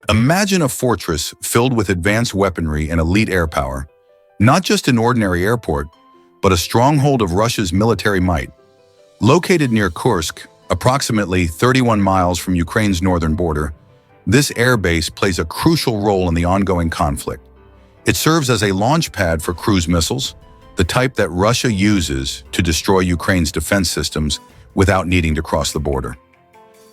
Imagine a fortress filled with advanced weaponry and elite air power, not just an ordinary airport, but a stronghold of Russia's military might. Located near Kursk, approximately 31 miles from Ukraine's northern border, this airbase plays a crucial role in the ongoing conflict. It serves as a launch pad for cruise missiles, the type that Russia uses to destroy Ukraine's defense systems without needing to cross the border.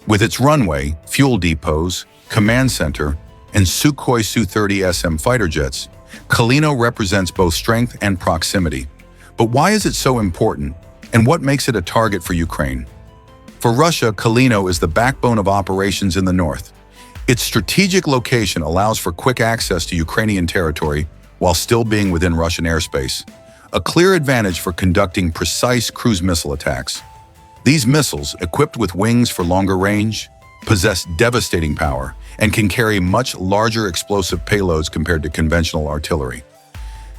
With its runway, fuel depots, command center, and Sukhoi Su-30 SM fighter jets, Khalino represents both strength and proximity. But why is it so important, and what makes it a target for Ukraine? For Russia, Khalino is the backbone of operations in the north. Its strategic location allows for quick access to Ukrainian territory while still being within Russian airspace, a clear advantage for conducting precise cruise missile attacks. These missiles, equipped with wings for longer range, possess devastating power and can carry much larger explosive payloads compared to conventional artillery.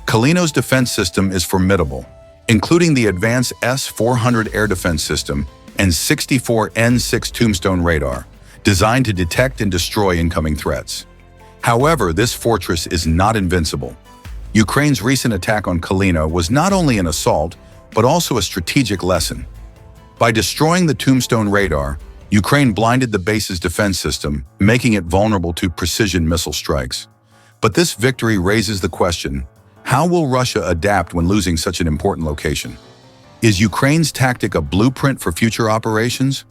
Khalino's defense system is formidable, including the advanced S-400 air defense system and 64 N6 Tombstone radar, designed to detect and destroy incoming threats. However, this fortress is not invincible. Ukraine's recent attack on Khalino was not only an assault, but also a strategic lesson. By destroying the Tombstone radar, Ukraine blinded the base's defense system, making it vulnerable to precision missile strikes. But this victory raises the question, how will Russia adapt when losing such an important location? Is Ukraine's tactic a blueprint for future operations?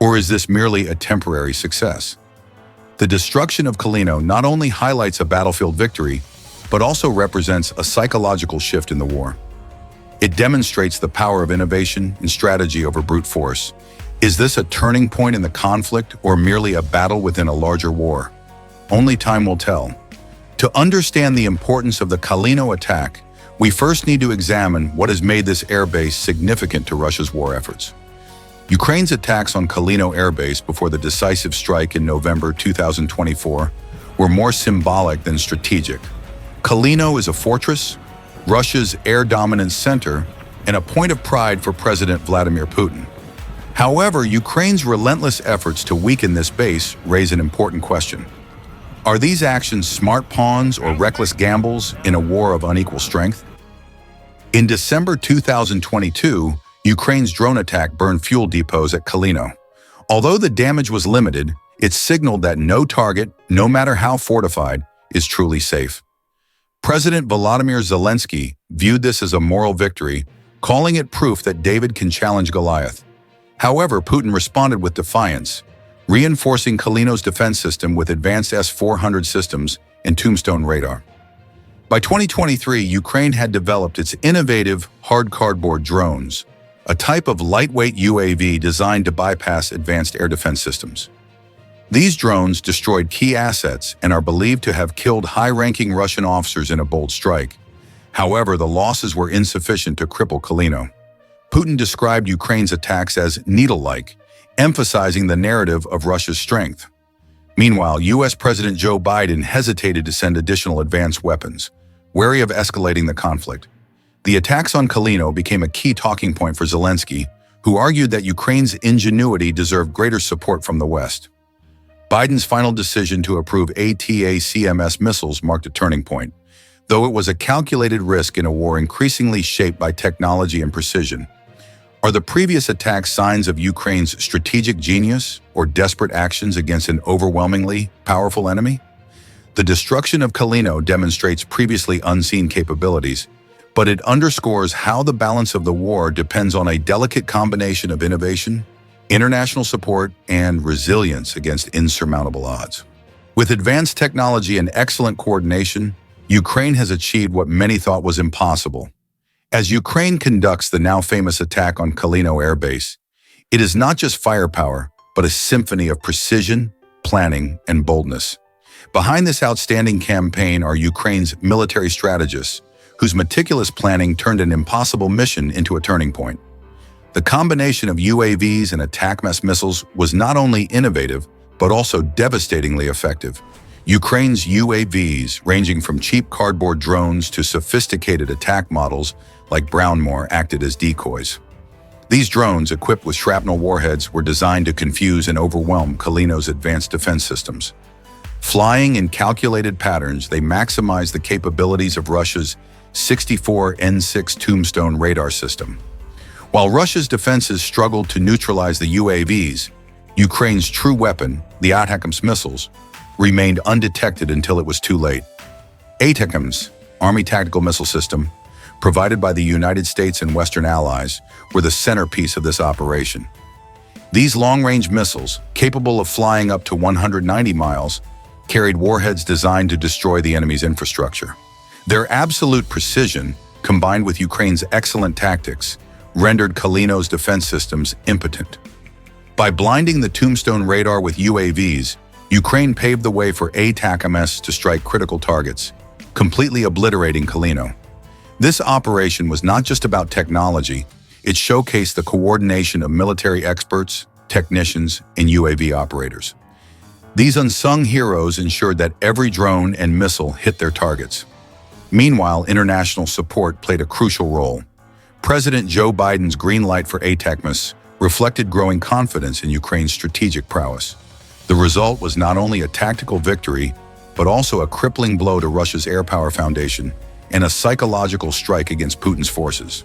Or is this merely a temporary success? The destruction of Khalino not only highlights a battlefield victory, but also represents a psychological shift in the war. It demonstrates the power of innovation and strategy over brute force. Is this a turning point in the conflict or merely a battle within a larger war? Only time will tell. To understand the importance of the Khalino attack, we first need to examine what has made this airbase significant to Russia's war efforts. Ukraine's attacks on Khalino airbase before the decisive strike in November 2024 were more symbolic than strategic. Khalino is a fortress, Russia's air dominance center, and a point of pride for President Vladimir Putin. However, Ukraine's relentless efforts to weaken this base raise an important question. Are these actions smart pawns or reckless gambles in a war of unequal strength? In December 2022, Ukraine's drone attack burned fuel depots at Khalino. Although the damage was limited, it signaled that no target, no matter how fortified, is truly safe. President Volodymyr Zelenskyy viewed this as a moral victory, calling it proof that David can challenge Goliath. However, Putin responded with defiance, reinforcing Khalino's defense system with advanced S-400 systems and Tombstone radar. By 2023, Ukraine had developed its innovative hard cardboard drones, a type of lightweight UAV designed to bypass advanced air defense systems. These drones destroyed key assets and are believed to have killed high-ranking Russian officers in a bold strike. However, the losses were insufficient to cripple Khalino. Putin described Ukraine's attacks as needle-like, emphasizing the narrative of Russia's strength. Meanwhile, U.S. President Joe Biden hesitated to send additional advanced weapons, wary of escalating the conflict. The attacks on Khalino became a key talking point for Zelenskyy, who argued that Ukraine's ingenuity deserved greater support from the West. Biden's final decision to approve ATACMS missiles marked a turning point, though it was a calculated risk in a war increasingly shaped by technology and precision. Are the previous attacks signs of Ukraine's strategic genius or desperate actions against an overwhelmingly powerful enemy? The destruction of Khalino demonstrates previously unseen capabilities, but it underscores how the balance of the war depends on a delicate combination of innovation, international support, and resilience against insurmountable odds. With advanced technology and excellent coordination, Ukraine has achieved what many thought was impossible. As Ukraine conducts the now famous attack on Khalino Air Base, it is not just firepower, but a symphony of precision, planning, and boldness. Behind this outstanding campaign are Ukraine's military strategists, whose meticulous planning turned an impossible mission into a turning point. The combination of UAVs and ATACMS missiles was not only innovative, but also devastatingly effective. Ukraine's UAVs, ranging from cheap cardboard drones to sophisticated attack models like Brownmore, acted as decoys. These drones, equipped with shrapnel warheads, were designed to confuse and overwhelm Khalino's advanced defense systems. Flying in calculated patterns, they maximize the capabilities of Russia's 64N6 Tombstone radar system. While Russia's defenses struggled to neutralize the UAVs, Ukraine's true weapon, the ATACMS missiles, remained undetected until it was too late. ATACMS, Army Tactical Missile System, provided by the United States and Western allies, were the centerpiece of this operation. These long-range missiles, capable of flying up to 190 miles, carried warheads designed to destroy the enemy's infrastructure. Their absolute precision, combined with Ukraine's excellent tactics, rendered Khalino's defense systems impotent. By blinding the Tombstone radar with UAVs, Ukraine paved the way for ATACMS to strike critical targets, completely obliterating Khalino. This operation was not just about technology, it showcased the coordination of military experts, technicians, and UAV operators. These unsung heroes ensured that every drone and missile hit their targets. Meanwhile, international support played a crucial role. President Joe Biden's green light for ATACMS reflected growing confidence in Ukraine's strategic prowess. The result was not only a tactical victory, but also a crippling blow to Russia's air power foundation and a psychological strike against Putin's forces.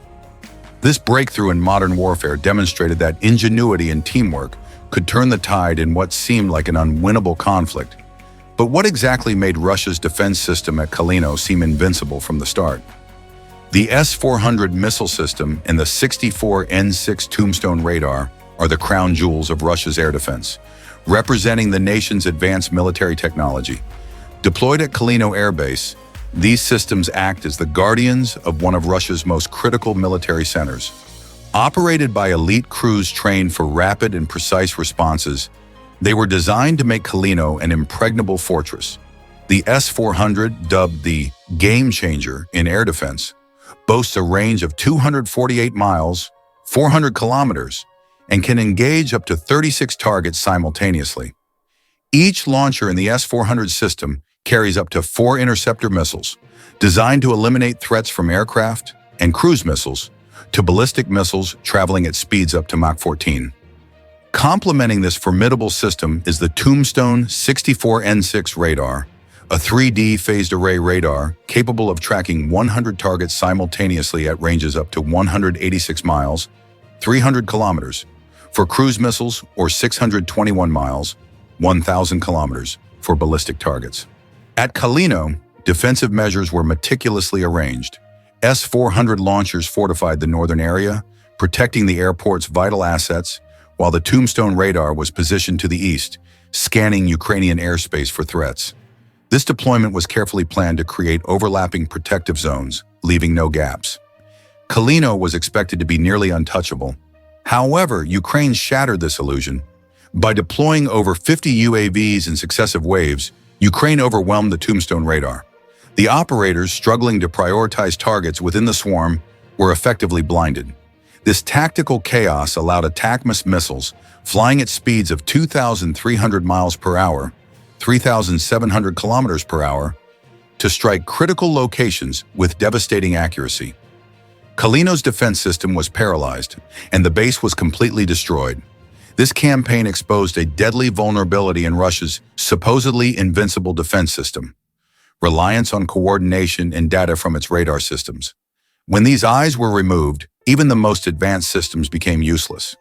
This breakthrough in modern warfare demonstrated that ingenuity and teamwork could turn the tide in what seemed like an unwinnable conflict. But what exactly made Russia's defense system at Khalino seem invincible from the start? The S-400 missile system and the 64N6 Tombstone radar are the crown jewels of Russia's air defense, representing the nation's advanced military technology. Deployed at Khalino Air Base, these systems act as the guardians of one of Russia's most critical military centers. Operated by elite crews trained for rapid and precise responses, they were designed to make Khalino an impregnable fortress. The S-400, dubbed the game changer in air defense, boasts a range of 248 miles, 400 kilometers, and can engage up to 36 targets simultaneously. Each launcher in the S-400 system carries up to 4 interceptor missiles, designed to eliminate threats from aircraft and cruise missiles to ballistic missiles traveling at speeds up to Mach 14. Complementing this formidable system is the Tombstone 64N6 radar, a 3D phased array radar capable of tracking 100 targets simultaneously at ranges up to 186 miles, 300 kilometers, for cruise missiles or 621 miles, 1,000 kilometers, for ballistic targets. At Khalino, defensive measures were meticulously arranged. S-400 launchers fortified the northern area, protecting the airport's vital assets, while the Tombstone radar was positioned to the east, scanning Ukrainian airspace for threats. This deployment was carefully planned to create overlapping protective zones, leaving no gaps. Khalino was expected to be nearly untouchable. However, Ukraine shattered this illusion. By deploying over 50 UAVs in successive waves, Ukraine overwhelmed the Tombstone radar. The operators, struggling to prioritize targets within the swarm, were effectively blinded. This tactical chaos allowed ATACMS missiles, flying at speeds of 2,300 miles per hour, 3,700 kilometers per hour, to strike critical locations with devastating accuracy. Khalino's defense system was paralyzed, and the base was completely destroyed. This campaign exposed a deadly vulnerability in Russia's supposedly invincible defense system: reliance on coordination and data from its radar systems. When these eyes were removed, even the most advanced systems became useless.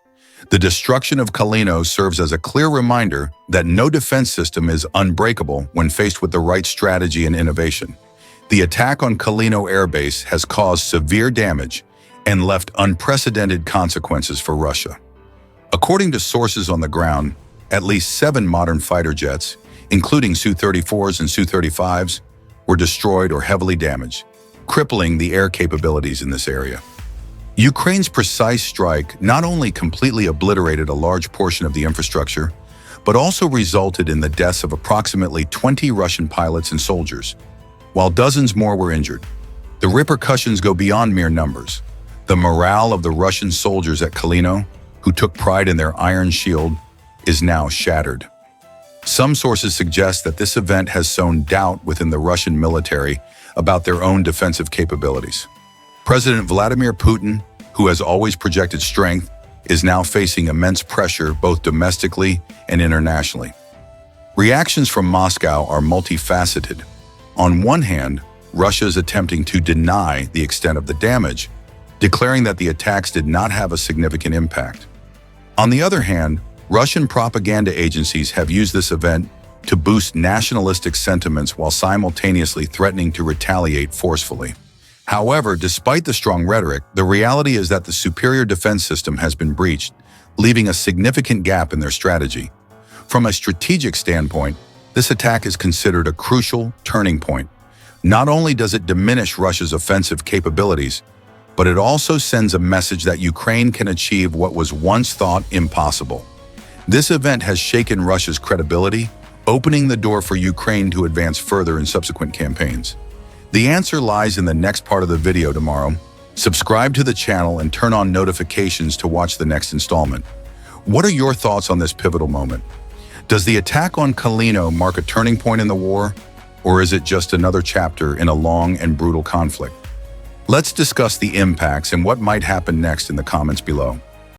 The destruction of Khalino serves as a clear reminder that no defense system is unbreakable when faced with the right strategy and innovation. The attack on Khalino Air Base has caused severe damage and left unprecedented consequences for Russia. According to sources on the ground, at least 7 modern fighter jets, including Su-34s and Su-35s, were destroyed or heavily damaged, crippling the air capabilities in this area. Ukraine's precise strike not only completely obliterated a large portion of the infrastructure, but also resulted in the deaths of approximately 20 Russian pilots and soldiers, while dozens more were injured. The repercussions go beyond mere numbers. The morale of the Russian soldiers at Khalino, who took pride in their iron shield, is now shattered. Some sources suggest that this event has sown doubt within the Russian military about their own defensive capabilities. President Vladimir Putin, who has always projected strength, is now facing immense pressure both domestically and internationally. Reactions from Moscow are multifaceted. On one hand, Russia is attempting to deny the extent of the damage, declaring that the attacks did not have a significant impact. On the other hand, Russian propaganda agencies have used this event to boost nationalistic sentiments while simultaneously threatening to retaliate forcefully. However, despite the strong rhetoric, the reality is that the superior defense system has been breached, leaving a significant gap in their strategy. From a strategic standpoint, this attack is considered a crucial turning point. Not only does it diminish Russia's offensive capabilities, but it also sends a message that Ukraine can achieve what was once thought impossible. This event has shaken Russia's credibility, opening the door for Ukraine to advance further in subsequent campaigns. The answer lies in the next part of the video tomorrow. Subscribe to the channel and turn on notifications to watch the next installment. What are your thoughts on this pivotal moment? Does the attack on Khalino mark a turning point in the war, or is it just another chapter in a long and brutal conflict? Let's discuss the impacts and what might happen next in the comments below.